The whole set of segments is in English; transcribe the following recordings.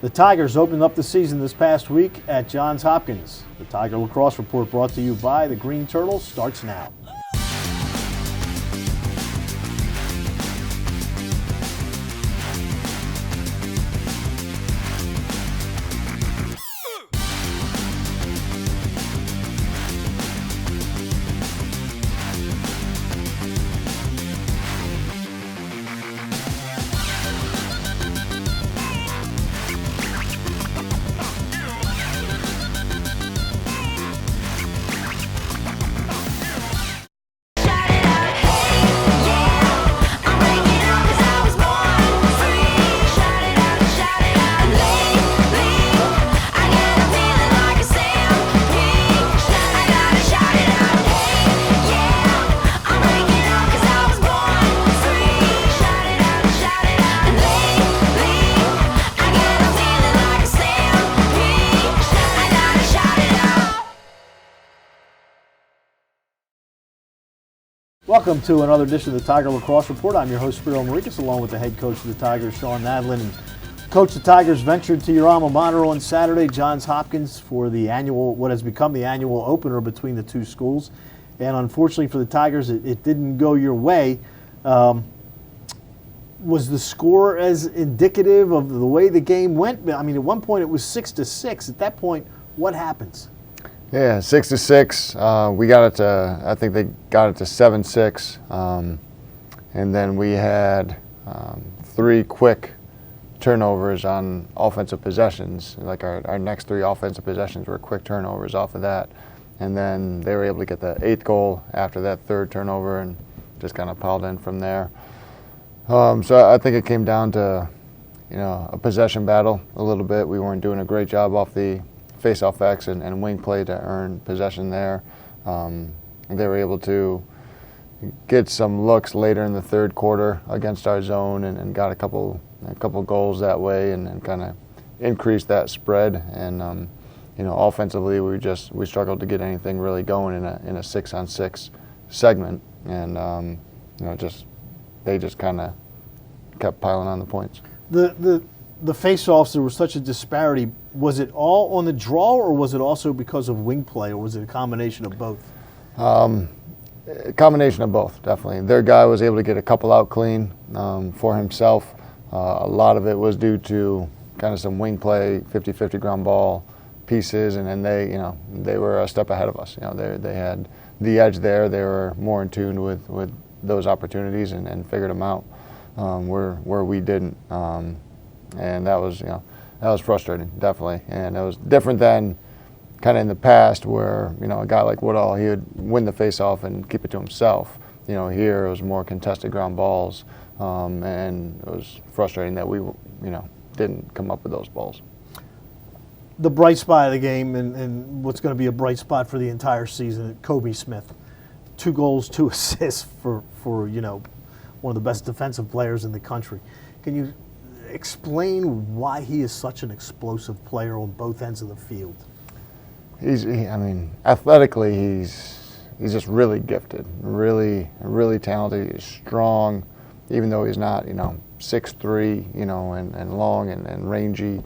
The Tigers opened up the season this past week at Johns Hopkins. The Tiger Lacrosse Report, brought to you by the Green Turtle, starts now. Welcome to another edition of the Tiger Lacrosse Report. I'm your host, Spiro Morekas, along with the head coach of the Tigers, Shawn Nadelen. And Coach, the Tigers ventured to your alma mater on Saturday, Johns Hopkins, for the annual, what has become the annual opener between the two schools. And unfortunately for the Tigers, it didn't go your way. Was the score as indicative of the way the game went? I mean, at one point it was 6-6. At that point, what happens? Yeah, 6-6. We got it to, I think they got it to 7-6. And then we had 3 quick turnovers on offensive possessions. Like our next 3 offensive possessions were quick turnovers off of that. And then they were able to get the 8th goal after that 3rd turnover and just kind of piled in from there. So I think it came down to, a possession battle a little bit. We weren't doing a great job off the Faceoff X and wing play to earn possession there. They were able to get some looks later in the 3rd quarter against our zone and got a couple goals that way and kind of increased that spread. And offensively we struggled to get anything really going in a 6-on-6 segment. And they just kind of kept piling on the points. The face-offs, there was such a disparity. Was it all on the draw, or was it also because of wing play, or was it a combination of both? A combination of both, definitely. Their guy was able to get a couple out clean for himself. A lot of it was due to kind of some wing play, 50-50 ground ball pieces, and then they were a step ahead of us. They had the edge there. They were more in tune with those opportunities and figured them out where we didn't. And that was frustrating, definitely. And it was different than kind of in the past where, a guy like Woodall, he would win the face-off and keep it to himself. Here it was more contested ground balls, and it was frustrating that we, didn't come up with those balls. The bright spot of the game and what's going to be a bright spot for the entire season, Kobe Smith. 2 goals, 2 assists for one of the best defensive players in the country. Can you explain why he is such an explosive player on both ends of the field? Athletically, he's just really gifted, really talented. He's strong, even though he's not, 6'3", and long and rangy.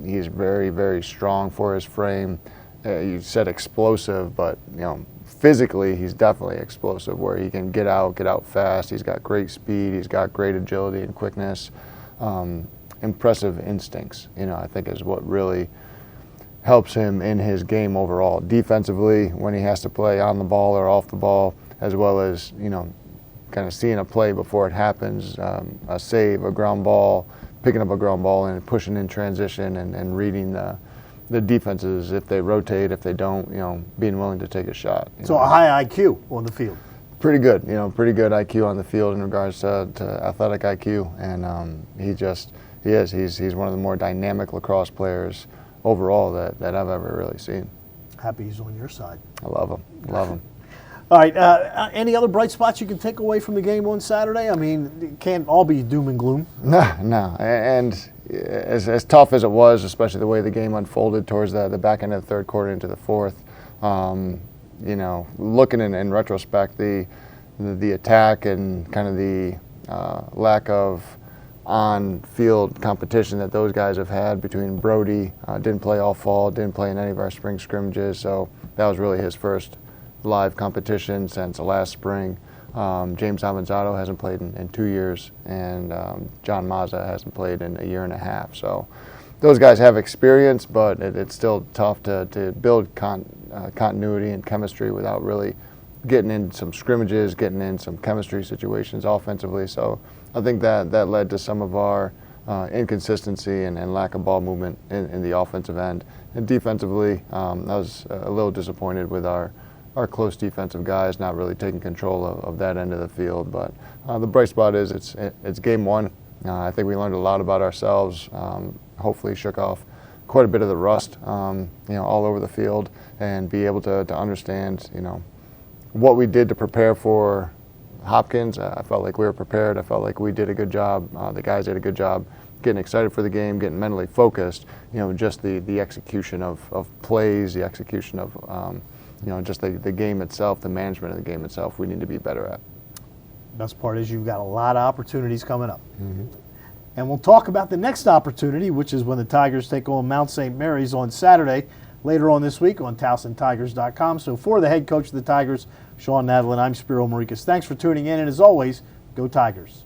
He's very, very strong for his frame. You said explosive, but, physically, he's definitely explosive, where he can get out fast. He's got great speed. He's got great agility and quickness. Impressive instincts, I think is what really helps him in his game overall. Defensively, when he has to play on the ball or off the ball, as well as, kind of seeing a play before it happens, a save, a ground ball, picking up a ground ball and pushing in transition and reading the defenses, if they rotate, if they don't, being willing to take a shot. So a high IQ on the field. Pretty good, pretty good IQ on the field in regards to athletic IQ, and he's one of the more dynamic lacrosse players overall that I've ever really seen. Happy he's on your side. I love him. All right, any other bright spots you can take away from the game on Saturday? It can't all be doom and gloom. No, and as tough as it was, especially the way the game unfolded towards the back end of the 3rd quarter into the 4th, looking in retrospect, the attack and kind of the lack of on-field competition that those guys have had. Between Brody, didn't play all fall, didn't play in any of our spring scrimmages, so that was really his first live competition since last spring. James Avanzato hasn't played in 2 years, and John Mazza hasn't played in a year and a half. So those guys have experience, but it's still tough to build continuity and chemistry without really getting in some scrimmages, getting in some chemistry situations offensively. So I think that led to some of our inconsistency and lack of ball movement in the offensive end. And defensively, I was a little disappointed with our close defensive guys not really taking control of that end of the field. But the bright spot is it's game one. I think we learned a lot about ourselves. Hopefully shook off quite a bit of the rust, all over the field, and be able to understand, what we did to prepare for Hopkins. I felt like we were prepared. I felt like we did a good job. The guys did a good job getting excited for the game, getting mentally focused. Just the execution of plays, the execution of just the game itself, the management of the game itself, we need to be better at. Best part is you've got a lot of opportunities coming up. Mm-hmm. And we'll talk about the next opportunity, which is when the Tigers take on Mount St. Mary's on Saturday, later on this week on TowsonTigers.com. So for the head coach of the Tigers, Shawn Nadelen, I'm Spiro Morekas. Thanks for tuning in, and as always, go Tigers.